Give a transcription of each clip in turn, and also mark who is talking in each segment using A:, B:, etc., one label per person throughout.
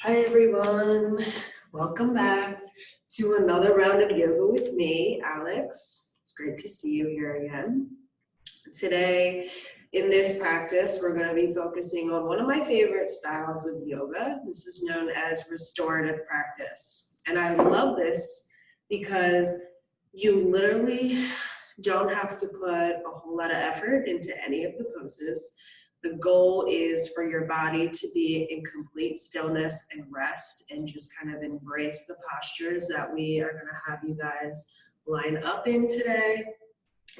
A: Hi everyone, welcome back to another round of yoga with me, Alex. It's great to see you here again. Today, in this practice, we're going to be focusing on one of my favorite styles of yoga. This is known as restorative practice. And I love this because you literally don't have to put a whole lot of effort into any of the poses. The goal is for your body to be in complete stillness and rest and just kind of embrace the postures that we are going to have you guys line up in today.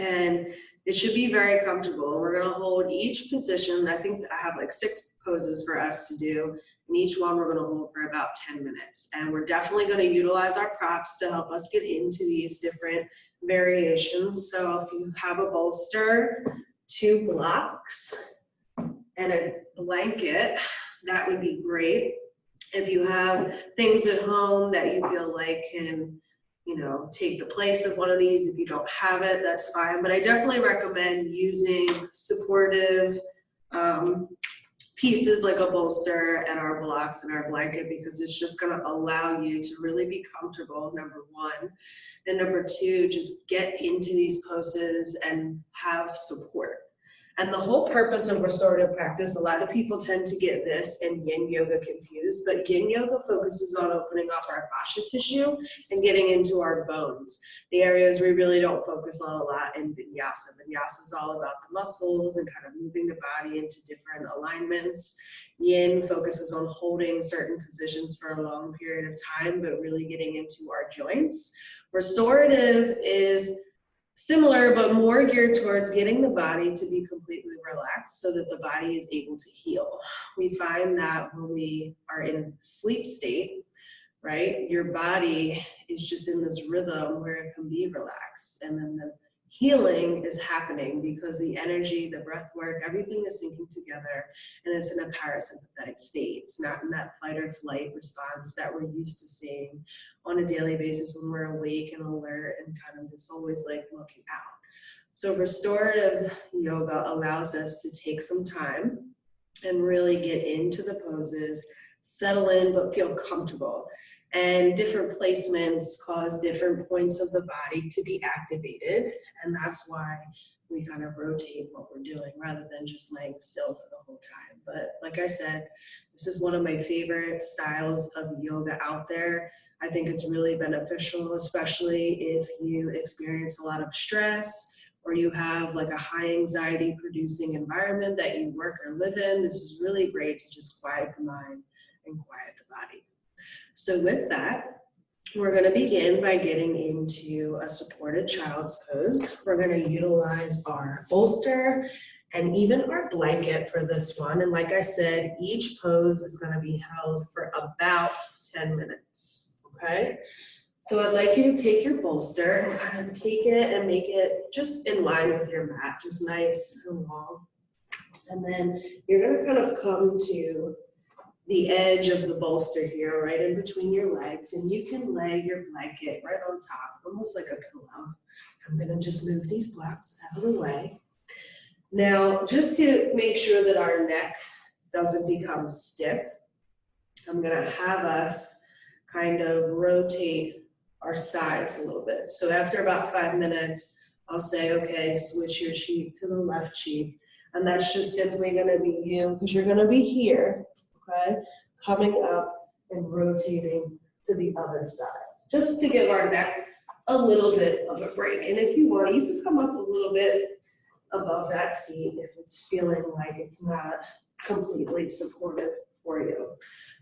A: And it should be very comfortable. We're going to hold each position. I think I have like 6 poses for us to do. And each one we're going to hold for about 10 minutes. And we're definitely going to utilize our props to help us get into these different variations. So if you have a bolster, 2 blocks, and a blanket, that would be great. If you have things at home that you feel like can, take the place of one of these, if you don't have it, that's fine. But I definitely recommend using supportive pieces like a bolster and our blocks and our blanket, because it's just going to allow you to really be comfortable, number one. And number two, just get into these poses and have support. And the whole purpose of restorative practice, a lot of people tend to get this and yin yoga confused, but yin yoga focuses on opening up our fascia tissue and getting into our bones, the areas we really don't focus on a lot in vinyasa. Vinyasa is all about the muscles and kind of moving the body into different alignments. Yin focuses on holding certain positions for a long period of time, but really getting into our joints. Restorative is similar, but more geared towards getting the body to be completely relaxed so that the body is able to heal. We find that when we are in sleep state, right, your body is just in this rhythm where it can be relaxed. And then the healing is happening because the energy, the breath work, everything is syncing together, and it's in a parasympathetic state. It's not in that fight or flight response that we're used to seeing on a daily basis when we're awake and alert and kind of just always like looking out. So restorative yoga allows us to take some time and really get into the poses, settle in, but feel comfortable. And different placements cause different points of the body to be activated. And that's why we kind of rotate what we're doing rather than just laying still for the whole time. But like I said, this is one of my favorite styles of yoga out there. I think it's really beneficial, especially if you experience a lot of stress or you have like a high anxiety producing environment that you work or live in. This is really great to just quiet the mind and quiet the body. So with that, we're going to begin by getting into a supported child's pose. We're going to utilize our bolster and even our blanket for this one. And like I said, each pose is going to be held for about 10 minutes, okay? So I'd like you to take your bolster and kind of take it and make it just in line with your mat, just nice and long. And then you're going to kind of come to the edge of the bolster here, right in between your legs, and you can lay your blanket right on top, almost like a pillow. I'm gonna just move these blocks out of the way. Now, just to make sure that our neck doesn't become stiff, I'm gonna have us kind of rotate our sides a little bit. So after about 5 minutes, I'll say, okay, switch your cheek to the left cheek. And that's just simply gonna be you, because you're gonna be here, okay, coming up and rotating to the other side, just to give our neck a little bit of a break. And if you want, you can come up a little bit above that seat if it's feeling like it's not completely supportive for you.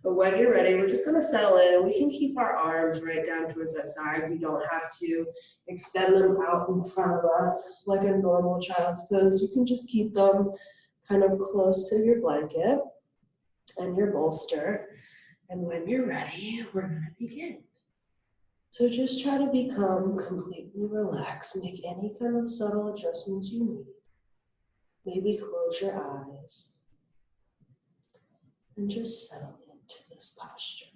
A: But when you're ready, we're just gonna settle in, and we can keep our arms right down towards our side. We don't have to extend them out in front of us like a normal child's pose. You can just keep them kind of close to your blanket and your bolster. And when you're ready, we're gonna begin. So just try to become completely relaxed. Make any kind of subtle adjustments you need. Maybe close your eyes and just settle into this posture.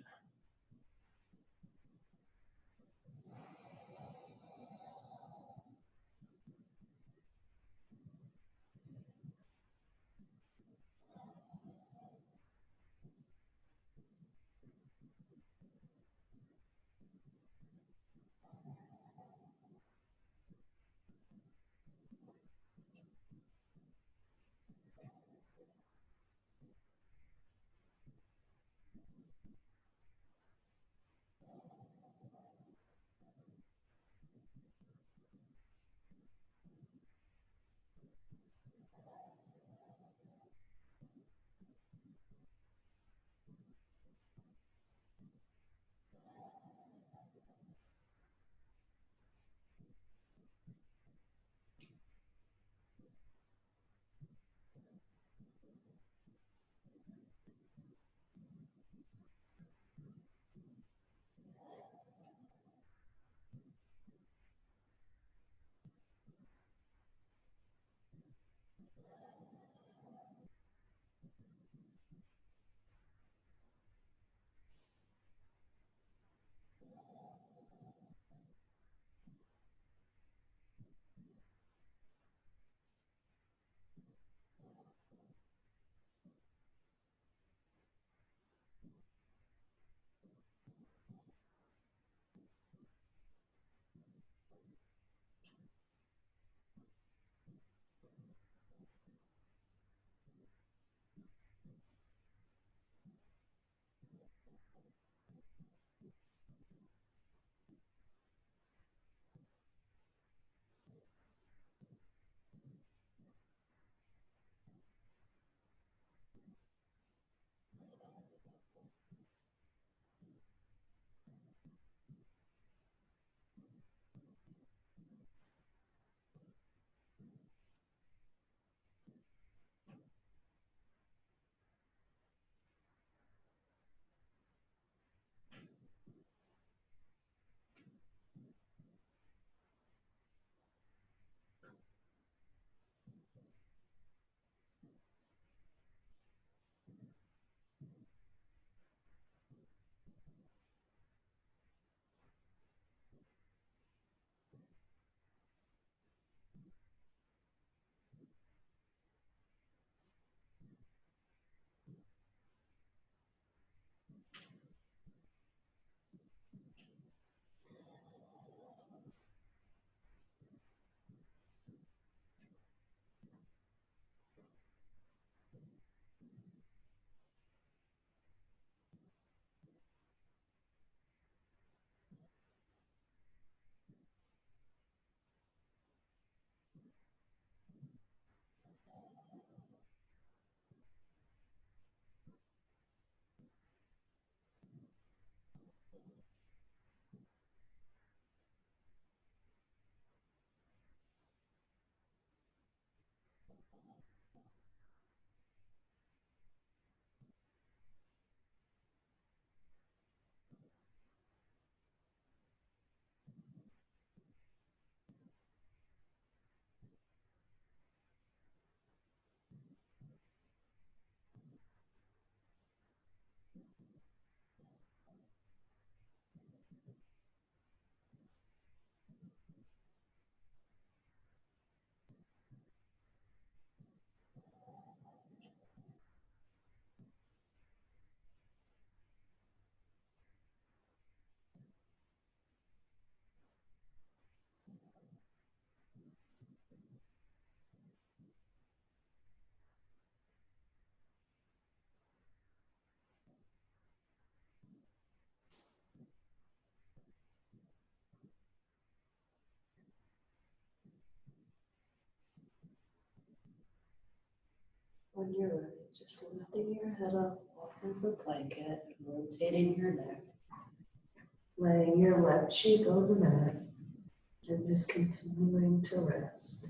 B: when you're ready, just lifting your head up off of the blanket and rotating your neck. Laying your left cheek on the mat and just continuing to rest.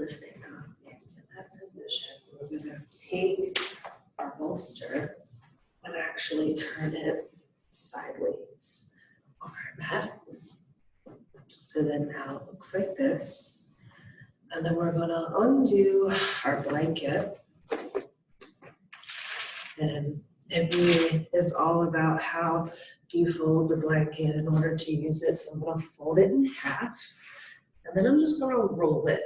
B: lifting up into that position, we're going to take our bolster and actually turn it sideways on our mat. So then now it looks like this. And then we're going to undo our blanket. And it really is all about how do you fold the blanket in order to use it. So I'm going to fold it in half. And then I'm just going to roll it.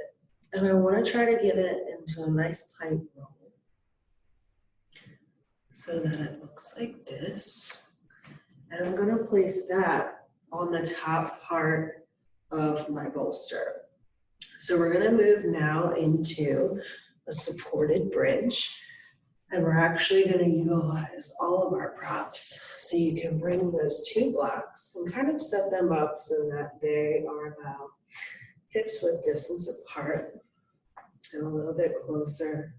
B: And I want to try to get it into a nice tight roll so that it looks like this. And I'm going to place that on the top part of my bolster. So we're going to move now into a supported bridge. And we're actually going to utilize all of our props. So you can bring those two blocks and kind of set them up so that they are about hips width distance apart and a little bit closer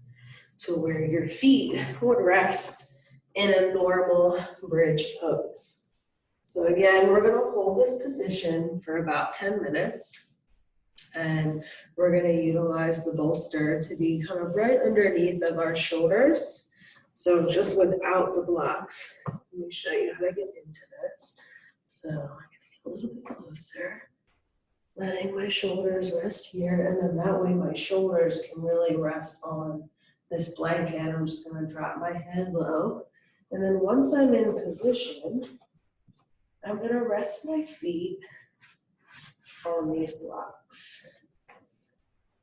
B: to where your feet would rest in a normal bridge pose. So again, we're going to hold this position for about 10 minutes. And we're going to utilize the bolster to be kind of right underneath of our shoulders. So just without the blocks. Let me show you how to get into this. So I'm going to get a little bit closer, letting my shoulders rest here. And then that way my shoulders can really rest on this blanket. I'm just going to drop my head low. And then once I'm in position, I'm going to rest my feet on these blocks.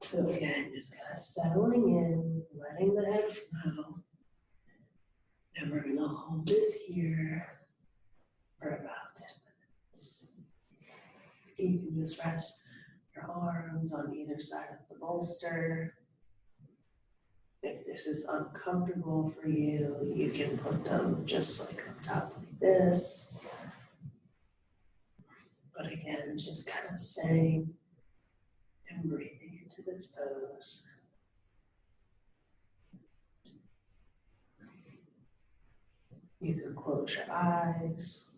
B: So again, just kind of settling in, letting the head flow. And we're going to hold this here for about 10 minutes. You can just rest your arms on either side of the bolster. If this is uncomfortable for you, you can put them just like on top like this. But again, just kind of staying and breathing into this pose. You can close your eyes.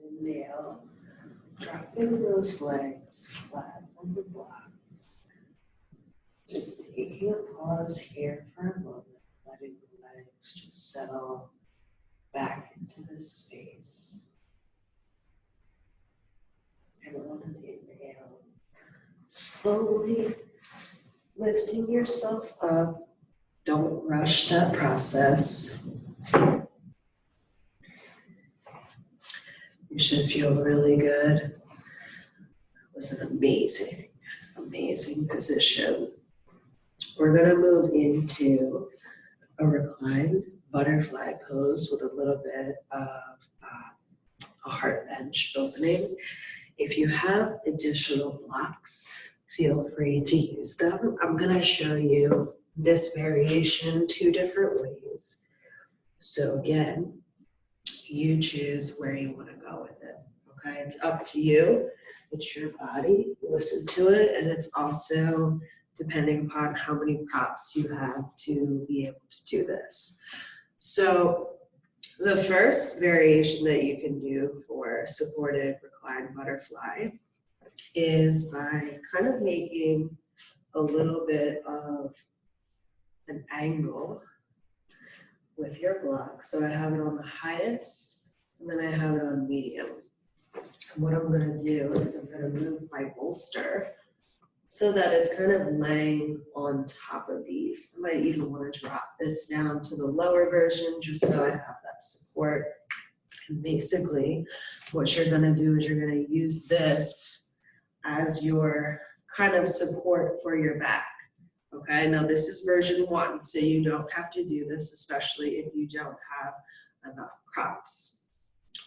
B: Inhale, dropping those legs flat on the blocks. Just taking a pause here for a moment, letting the legs just settle back into this space. And on an inhale, slowly lifting yourself up. Don't rush that process. You should feel really good. It was an amazing, amazing position. We're going to move into a reclined butterfly pose with a little bit of a heart bench opening. If you have additional blocks, feel free to use them. I'm going to show you this variation 2 different ways. So again, you choose where you want to go with it. Okay, it's up to you. It's your body. Listen to it, and it's also depending upon how many props you have to be able to do this. So the first variation that you can do for supported reclined butterfly is by kind of making a little bit of an angle with your block. So I have it on the highest, and then I have it on medium. And what I'm going to do is I'm going to move my bolster so that it's kind of laying on top of these. I might even want to drop this down to the lower version just so I have that support. And basically, what you're going to do is you're going to use this as your kind of support for your back. Okay, now this is version 1, so you don't have to do this, especially if you don't have enough props.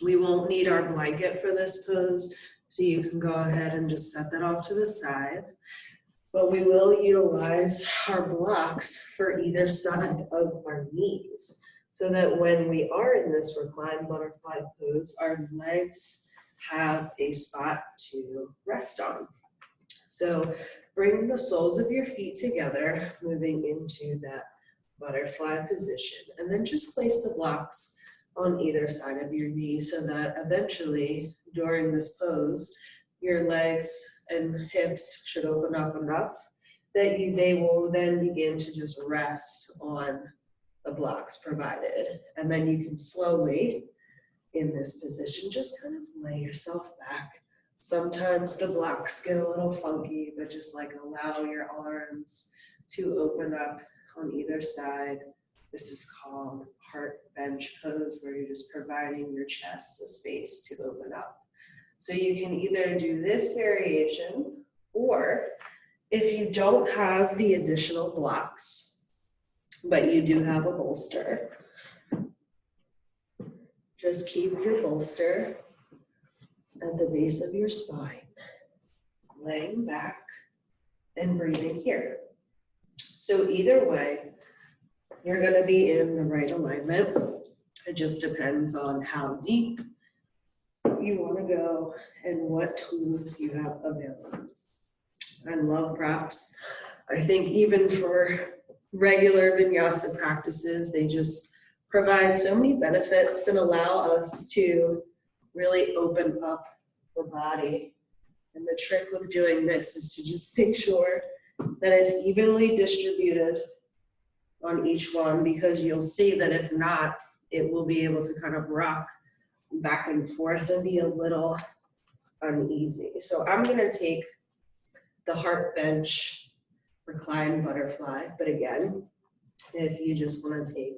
B: We won't need our blanket for this pose, so you can go ahead and just set that off to the side. But we will utilize our blocks for either side of our knees, so that when we are in this reclined butterfly pose, our legs have a spot to rest on. So bring the soles of your feet together, moving into that butterfly position, and then just place the blocks on either side of your knee so that eventually during this pose, your legs and hips should open up enough that they will then begin to just rest on the blocks provided. And then you can slowly, in this position, just kind of lay yourself back. Sometimes the blocks get a little funky, but just like allow your arms to open up on either side. This is called heart bench pose, where you're just providing your chest a space to open up. So you can either do this variation, or if you don't have the additional blocks, but you do have a bolster, just keep your bolster at the base of your spine, laying back and breathing here. So either way, you're going to be in the right alignment. It just depends on how deep you want to go and what tools you have available. I love props. I think even for regular vinyasa practices, they just provide so many benefits and allow us to really open up the body. And the trick with doing this is to just make sure that it's evenly distributed on each one, because you'll see that if not, it will be able to kind of rock back and forth and be a little uneasy. So I'm going to take the heart bench recline butterfly, but again, if you just want to take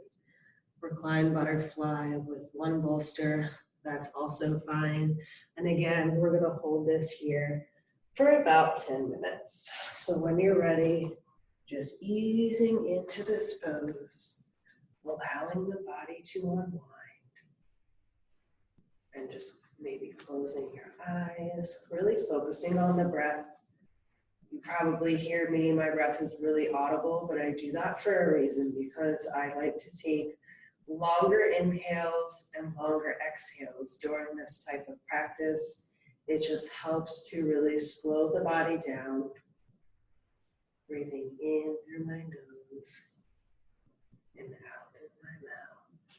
B: recline butterfly with one bolster, that's also fine. And again, we're going to hold this here for about 10 minutes. So when you're ready, just easing into this pose, allowing the body to unwind, and just maybe closing your eyes, really focusing on the breath. You probably hear me, my breath is really audible, but I do that for a reason, because I like to take longer inhales and longer exhales during this type of practice. It just helps to really slow the body down. Breathing in through my nose and out through my mouth.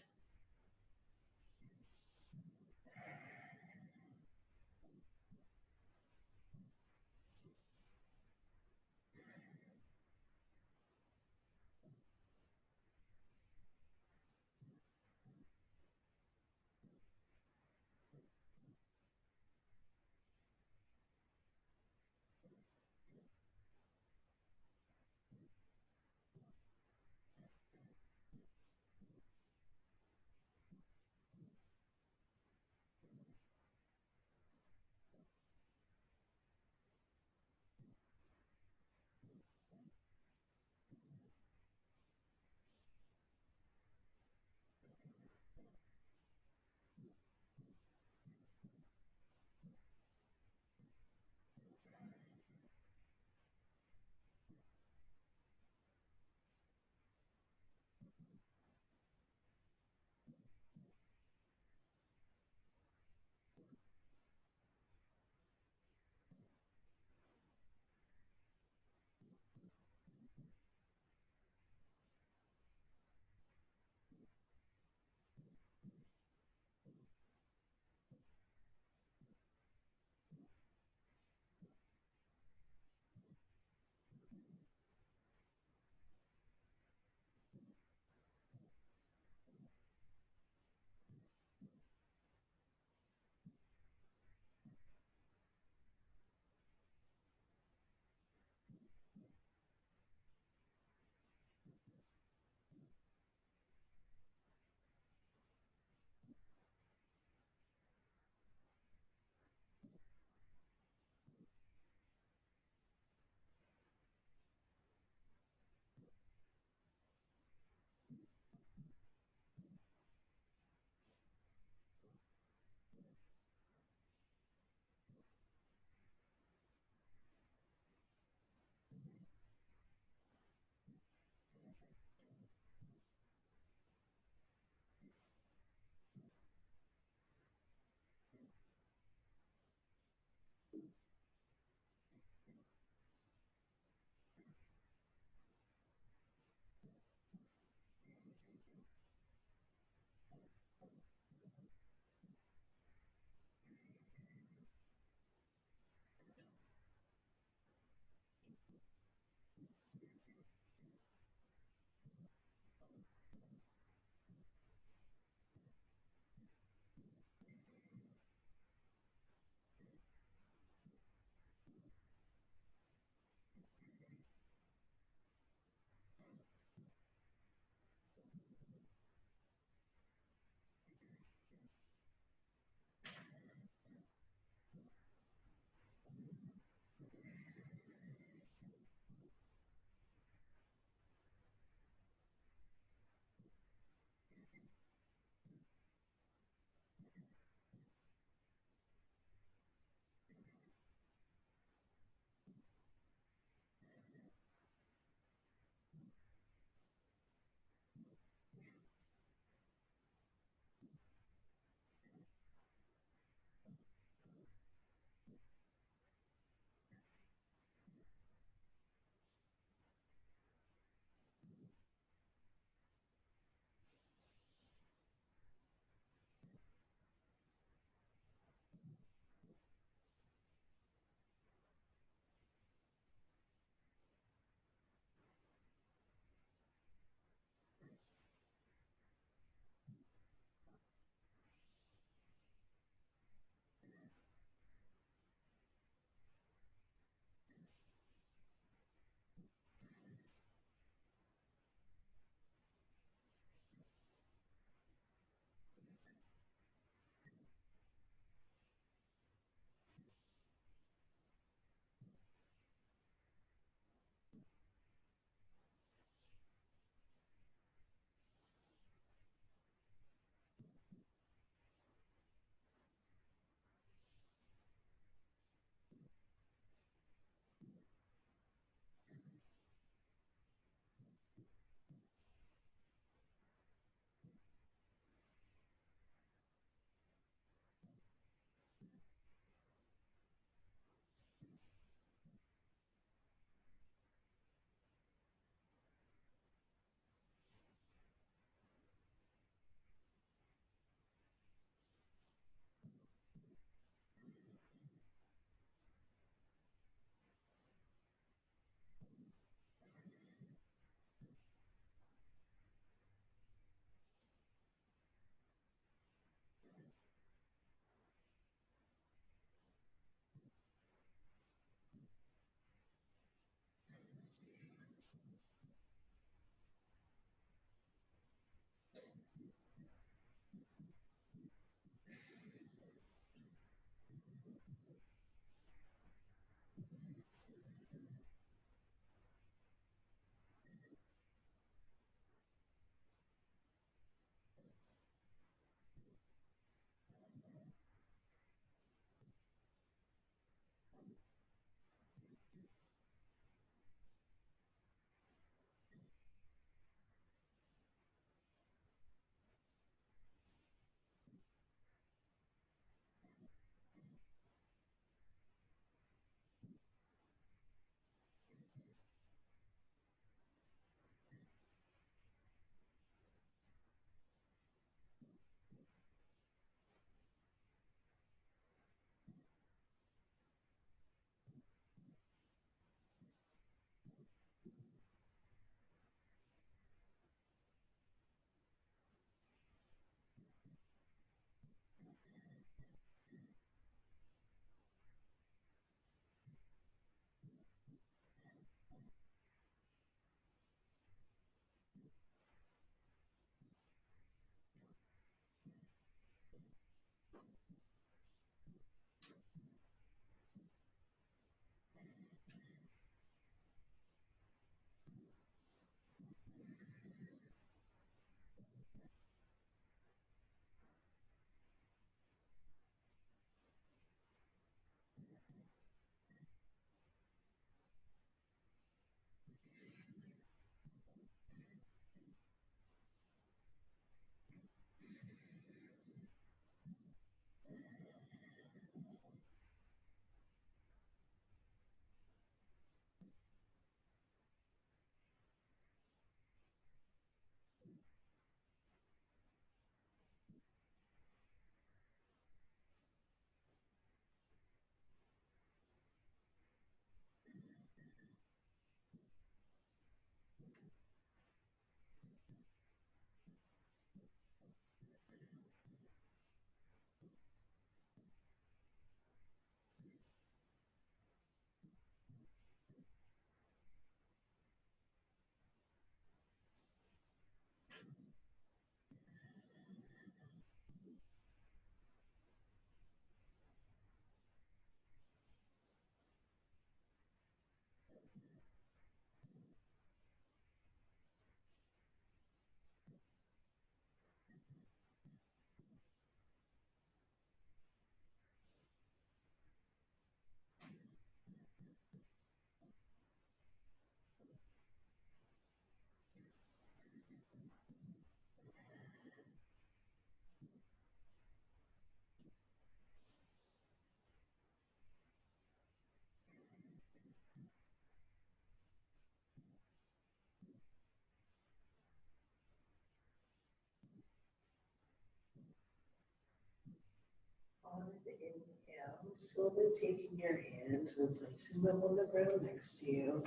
B: Inhale, slowly taking your hands and placing them on the ground next to you.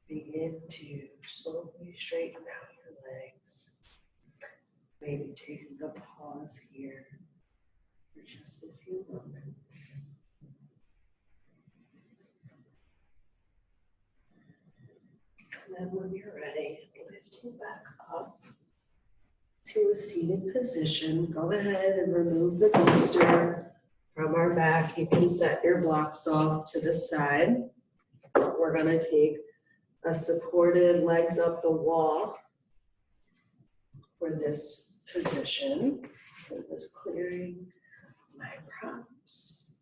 B: Begin to slowly straighten out your legs. Maybe taking a pause here for just a few moments. And then when you're ready, lifting back up to a seated position. Go ahead and remove the bolster from our back. You can set your blocks off to the side. We're going to take a supported legs up the wall for this position. So just clearing my props.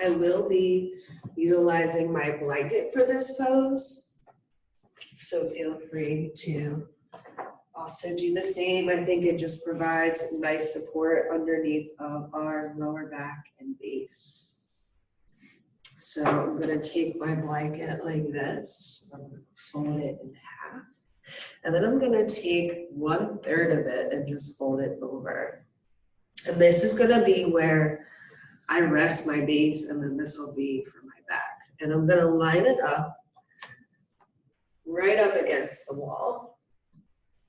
B: I will be utilizing my blanket for this pose, so feel free to also do the same. I think it just provides nice support underneath of our lower back and base. So I'm going to take my blanket like this. I'm going to fold it in half. And then I'm going to take 1/3 of it and just fold it over. And this is going to be where I rest my base, and then this will be for my back. And I'm going to line it up right up against the wall.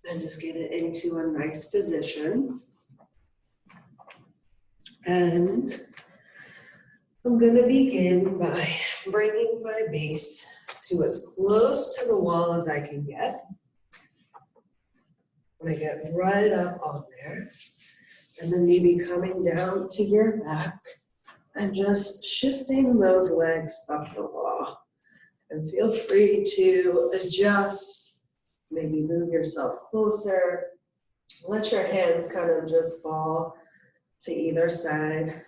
B: And just get it into a nice position. And I'm going to begin by bringing my base to as close to the wall as I can get. I'm going to get right up on there. And then maybe coming down to your back and just shifting those legs up the wall. And feel free to adjust. Maybe move yourself closer. Let your hands kind of just fall to either side.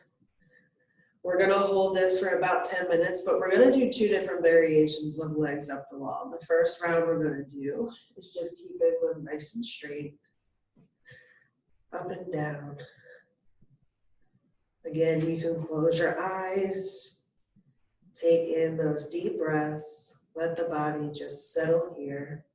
B: We're going to hold this for about 10 minutes, but we're going to do 2 different variations of legs up the wall. The first round we're going to do is just keep it nice and straight, up and down. Again, you can close your eyes, take in those deep breaths, let the body just settle here.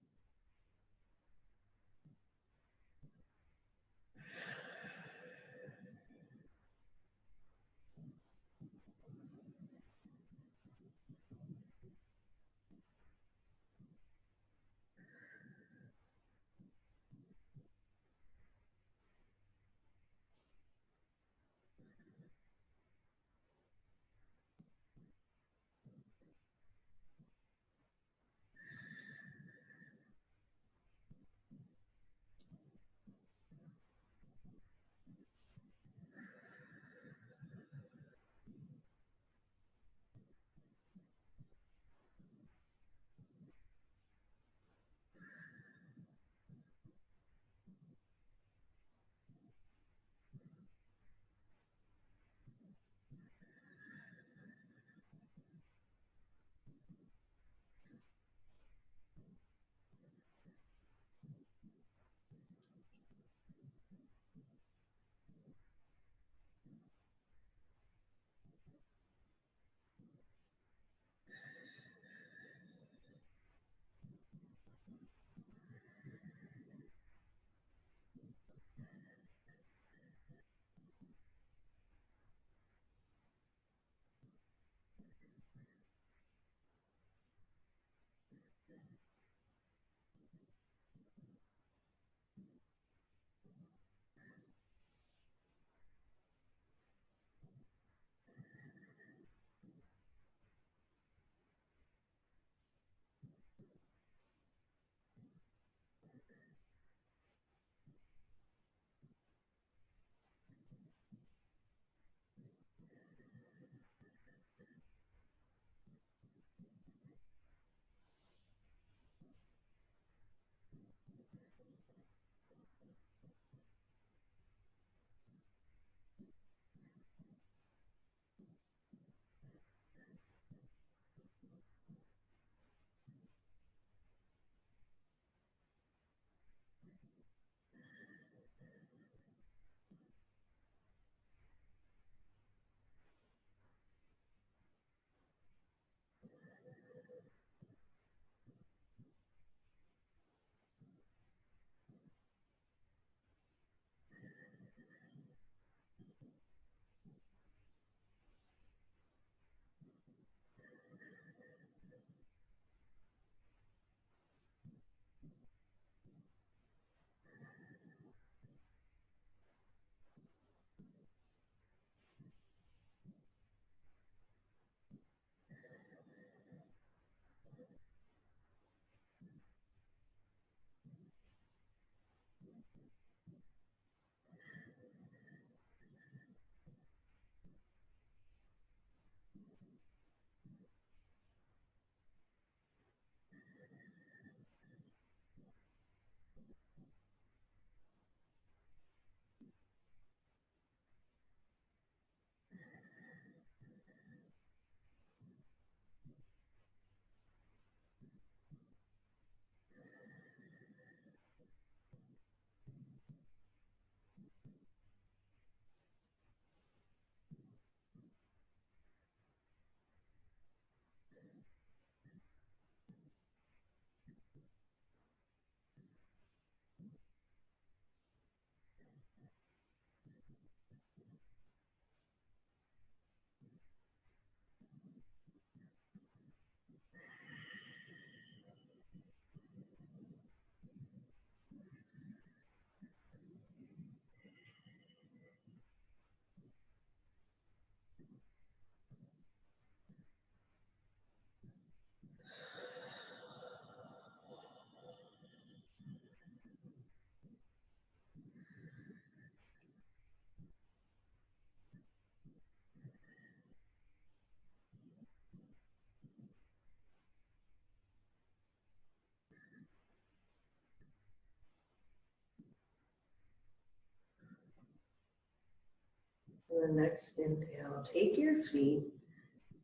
B: And the next inhale, take your feet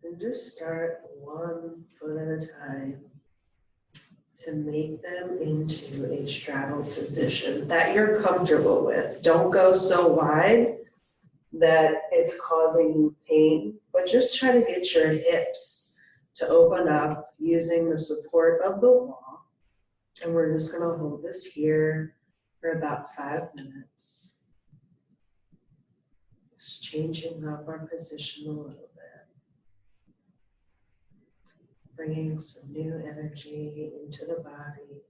B: and just start 1 foot at a time to make them into a straddle position that you're comfortable with. Don't go so wide that it's causing you pain, but just try to get your hips to open up using the support of the wall. And we're just gonna hold this here for about 5 minutes. Just changing up our position a little bit. Bringing some new energy into the body.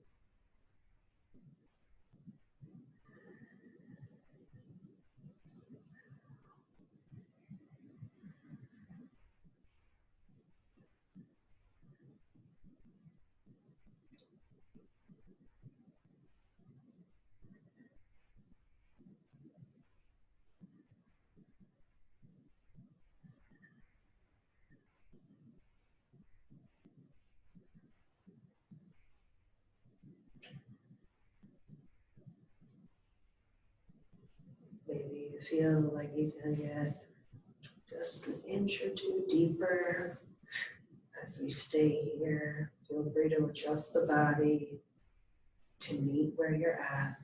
B: Maybe you feel like you can get just an inch or two deeper as we stay here. Feel free to adjust the body to meet where you're at.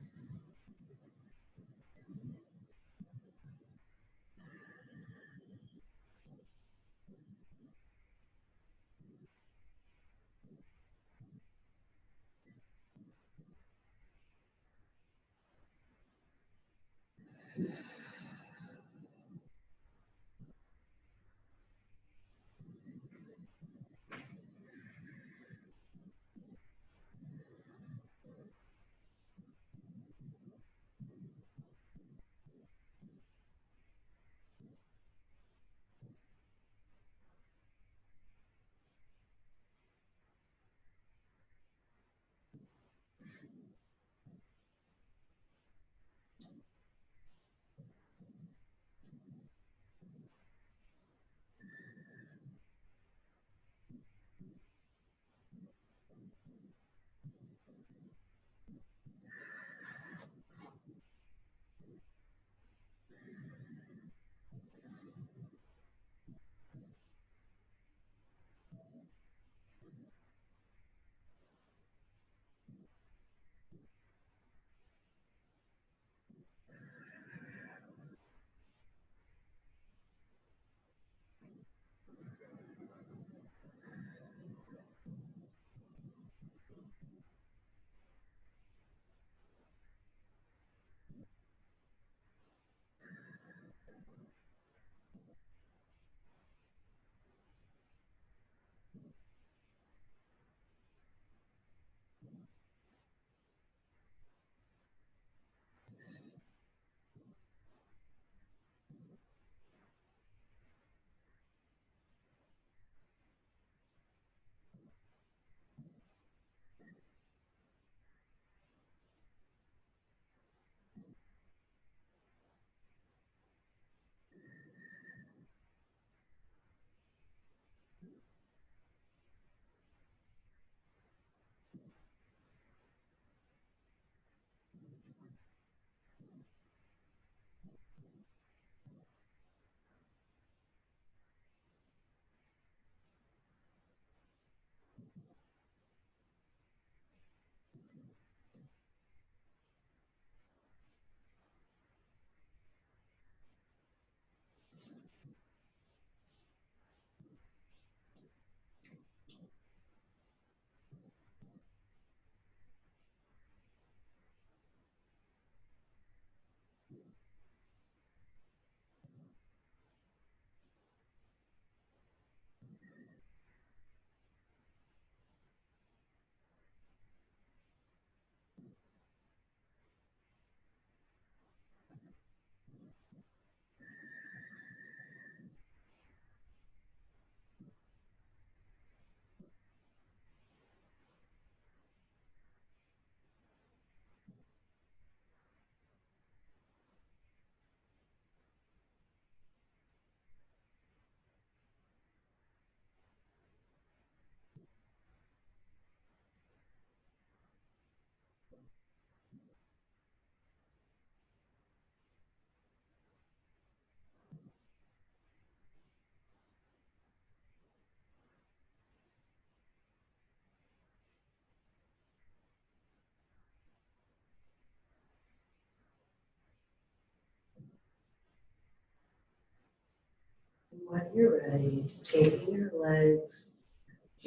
B: When you're ready, taking your legs,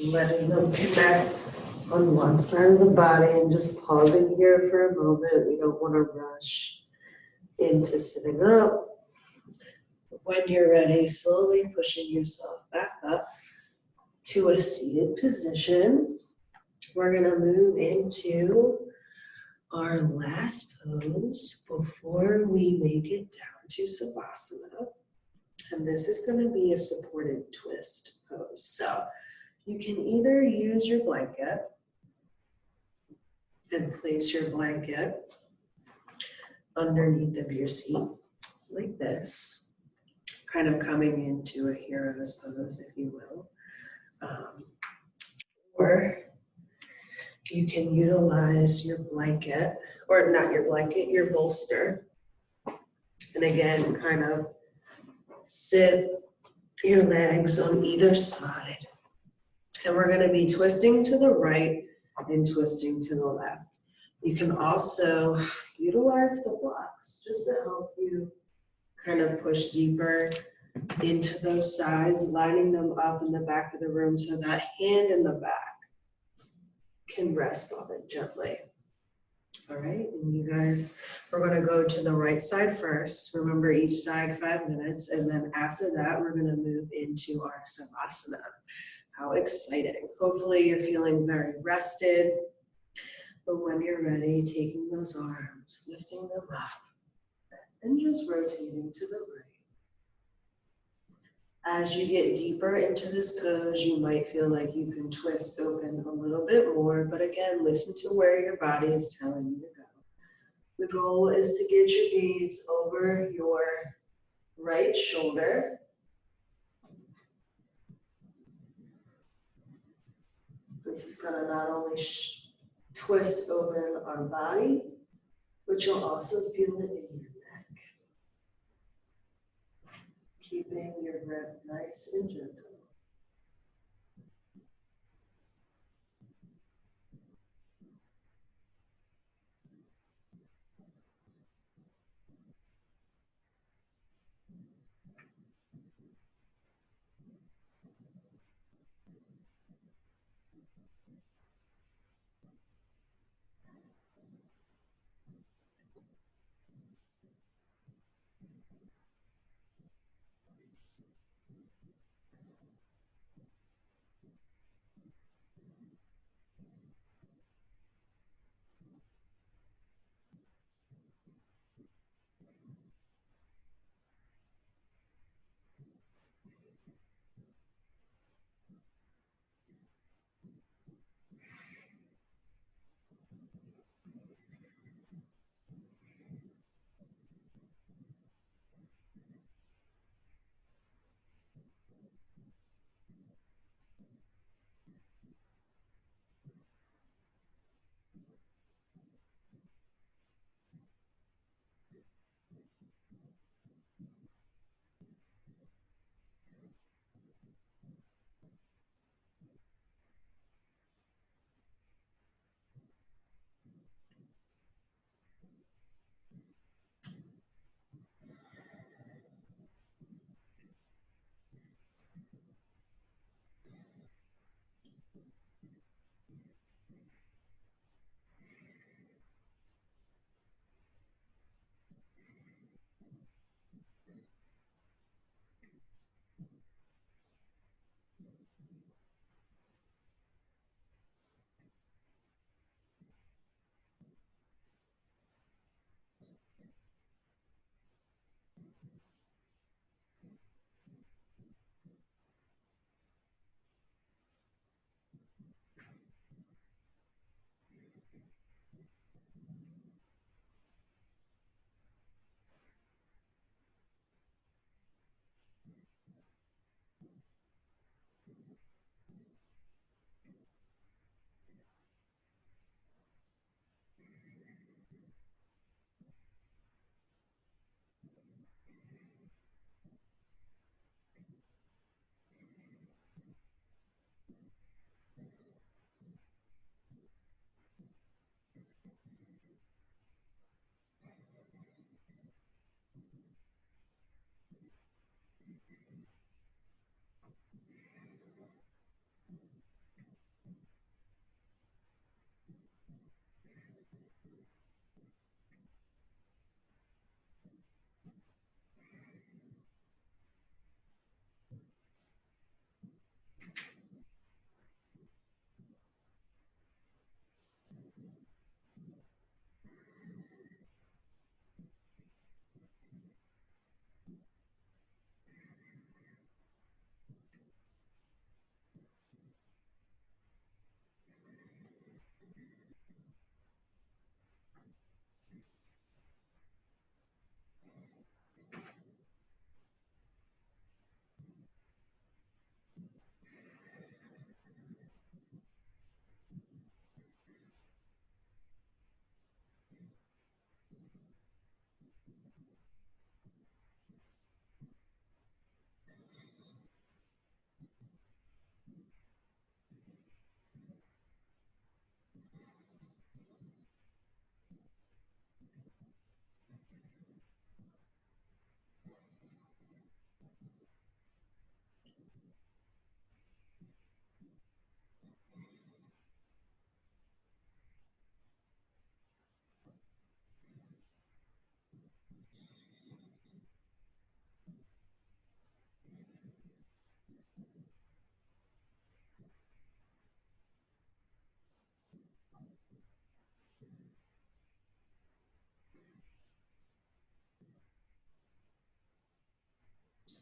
B: letting them connect on one side of the body and just pausing here for a moment. We don't want to rush into sitting up. When you're ready, slowly pushing yourself back up to a seated position. We're going to move into our last pose before we make it down to Savasana. And this is going to be a supported twist pose. So you can either use your blanket and place your blanket underneath of your seat like this, kind of coming into a hero's pose, if you will. Or you can utilize your blanket, or not your blanket, your bolster. And again, kind of sit your legs on either side. And we're going to be twisting to the right and twisting to the left. You can also utilize the blocks just to help you kind of push deeper into those sides, lining them up in the back of the room so that hand in the back can rest on it gently. All right, and you guys, we're going to go to the right side first. Remember, each side 5 minutes, and then after that, we're going to move into our Savasana. How exciting. Hopefully you're feeling very rested, but when you're ready, taking those arms, lifting them up, and just rotating to the right. As you get deeper into this pose, you might feel like you can twist open a little bit more, but again, listen to where your body is telling you to go. The goal is to get your gaze over your right shoulder. This is going to not only twist open our body, but you'll also feel it in your neck. Keeping your breath nice and gentle.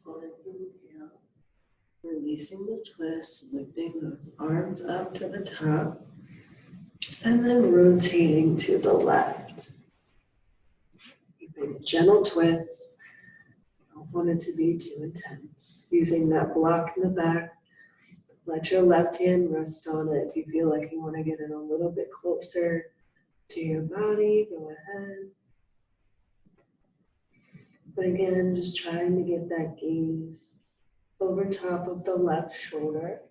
B: On an inhale, releasing the twist, lifting those arms up to the top, and then rotating to the left. Keeping a gentle twist. Don't want it to be too intense. Using that block in the back, let your left hand rest on it. If you feel like you want to get it a little bit closer to your body, go ahead. But again, just trying to get that gaze over top of the left shoulder.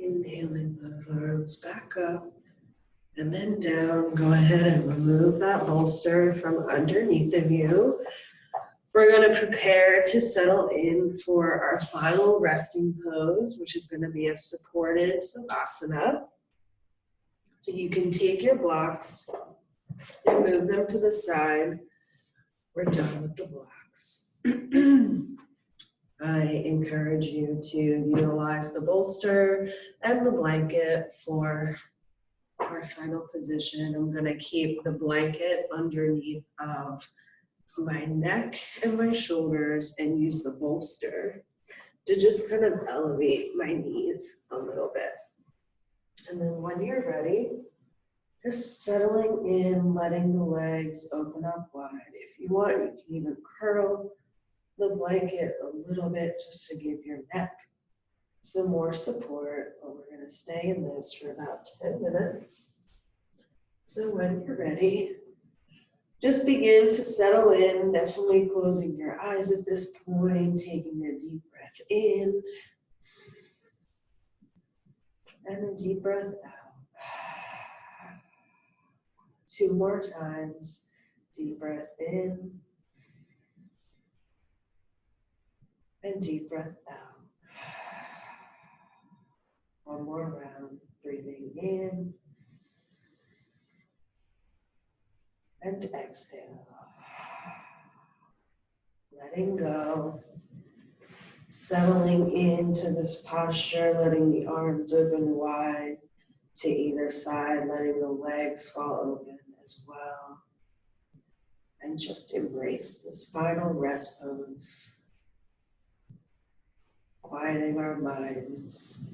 B: Inhaling the arms back up and then down. Go ahead and remove that bolster from underneath of you. We're going to prepare to settle in for our final resting pose, which is going to be a supported savasana. So you can take your blocks and move them to the side. We're done with the blocks. I encourage you to utilize the bolster and the blanket for our final position. I'm going to keep the blanket underneath of my neck and my shoulders and use the bolster to just kind of elevate my knees a little bit. And then when you're ready, just settling in, letting the legs open up wide. If you want, you can even curl the blanket a little bit just to give your neck some more support. But we're going to stay in this for about 10 minutes. So when you're ready, just begin to settle in, definitely closing your eyes at this point, taking a deep breath in and a deep breath out. 2 more times. Deep breath in and deep breath out. 1 more round. Breathing in and exhale. Letting go. Settling into this posture, letting the arms open wide to either side, letting the legs fall open as well. And just embrace this final rest pose. Quieting our minds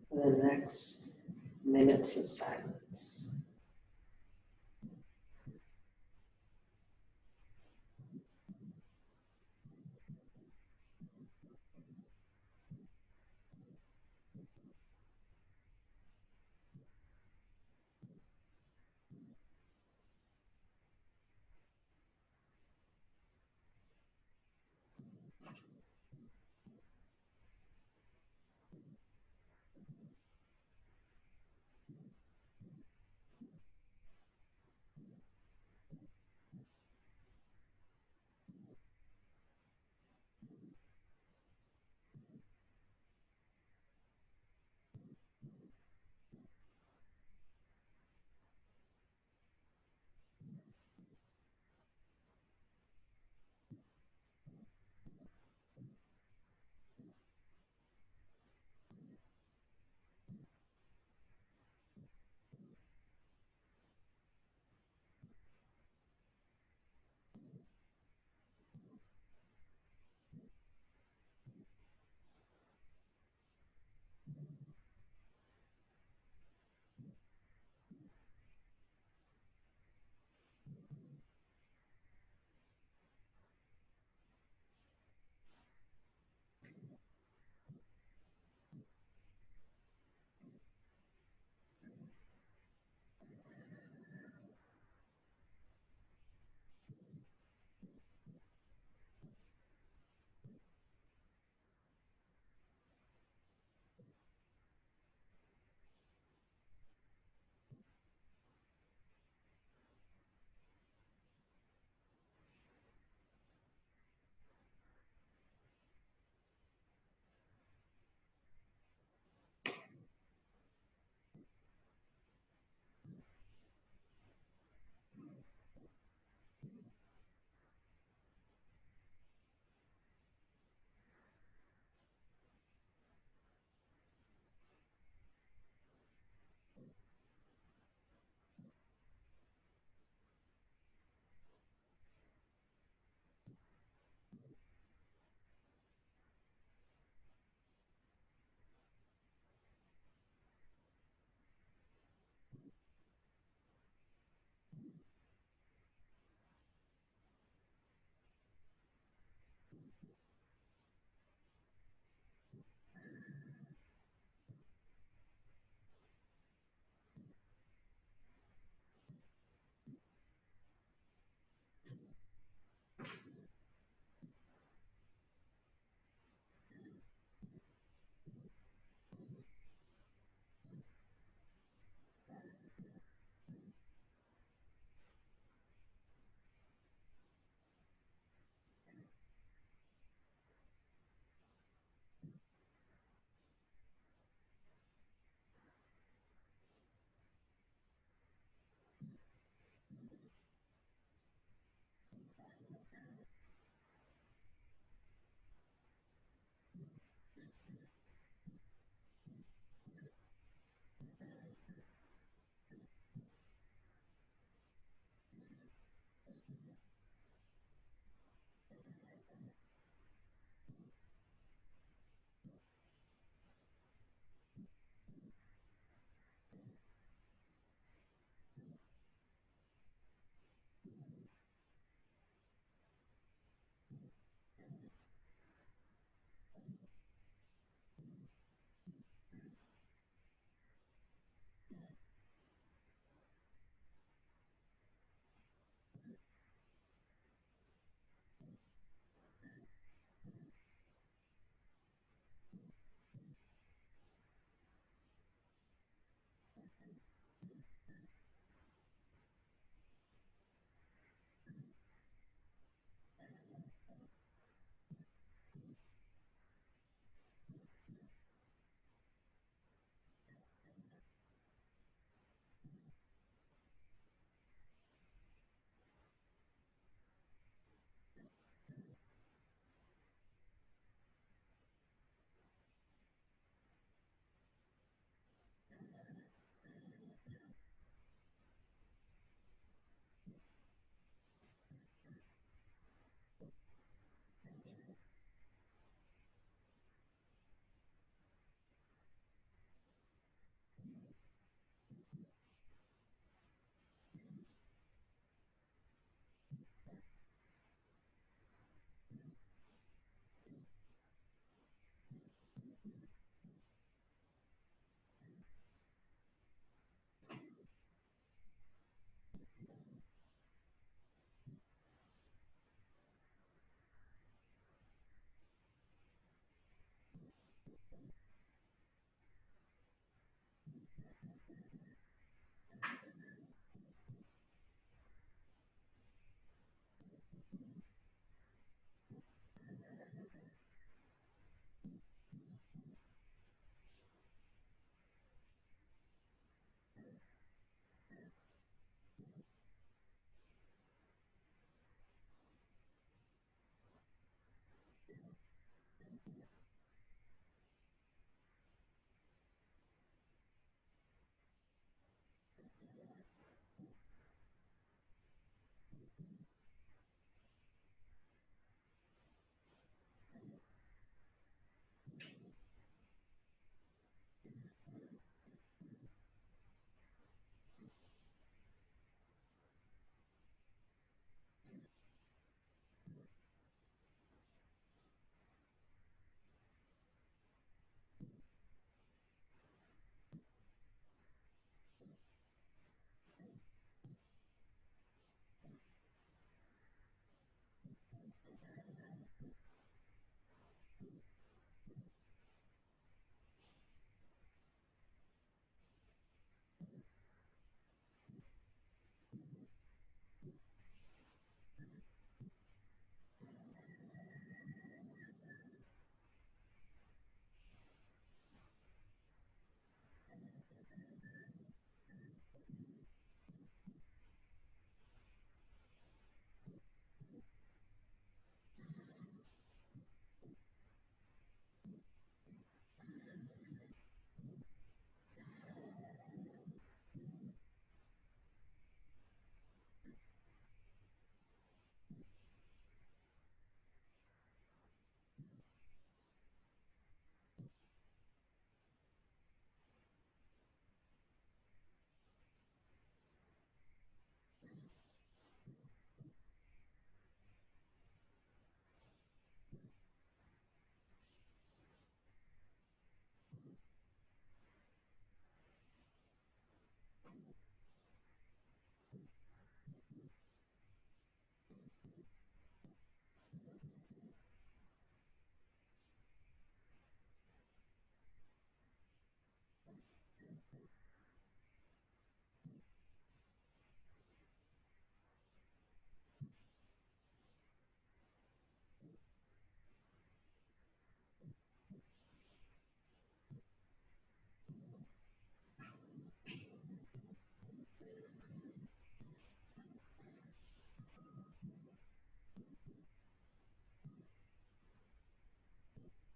B: for the next minutes of silence.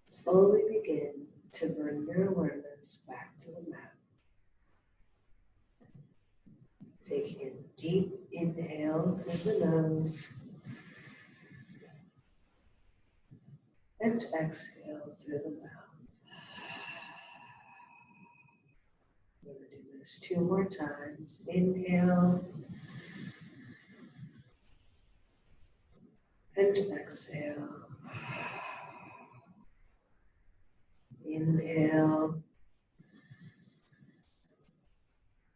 B: Slowly begin to bring your awareness back to the mat. Taking a deep inhale through the nose and exhale through the mouth. We're going to do this 2 more times. Inhale and exhale. Inhale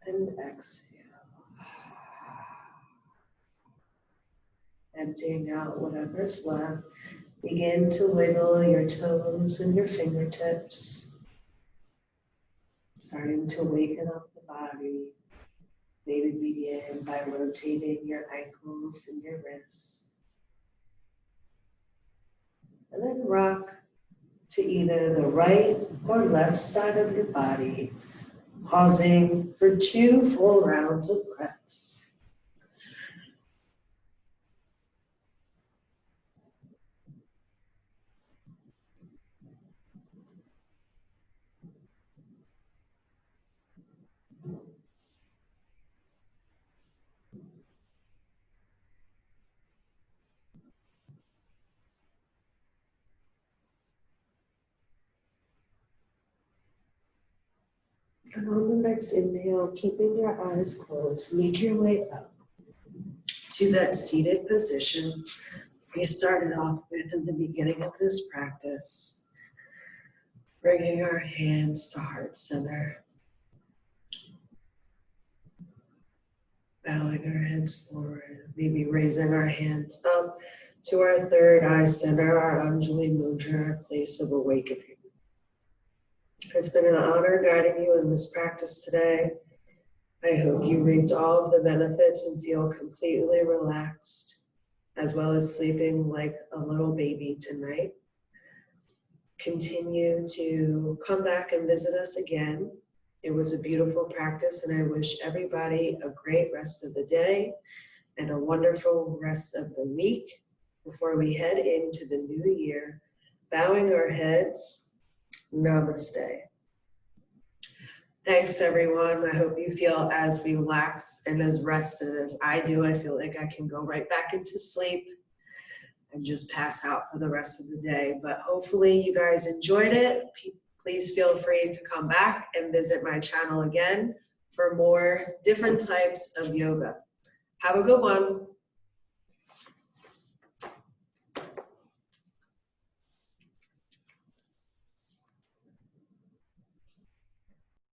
B: and exhale. Emptying out whatever's left. Begin to wiggle your toes and your fingertips. Starting to waken up the body. Maybe begin by rotating your ankles and your wrists. And then rock to either the right or left side of your body, pausing for 2 full rounds of breaths. And on the next inhale, keeping your eyes closed, make your way up to that seated position we started off with in the beginning of this practice. Bringing our hands to heart center. Bowing our heads forward, maybe raising our hands up to our third eye center, our Anjali Mudra, our place of awakening. It's been an honor guiding you in this practice today. I hope you reaped all of the benefits and feel completely relaxed, as well as sleeping like a little baby tonight. Continue to come back and visit us again. It was a beautiful practice, and I wish everybody a great rest of the day and a wonderful rest of the week before we head into the new year
A: bowing our heads. Namaste. Thanks, everyone. I hope you feel as relaxed and as rested as I do. I feel like I can go right back into sleep and just pass out for the rest of the day. But hopefully you guys enjoyed it. Please feel free to come back and visit my channel again for more different types of yoga. Have a good one.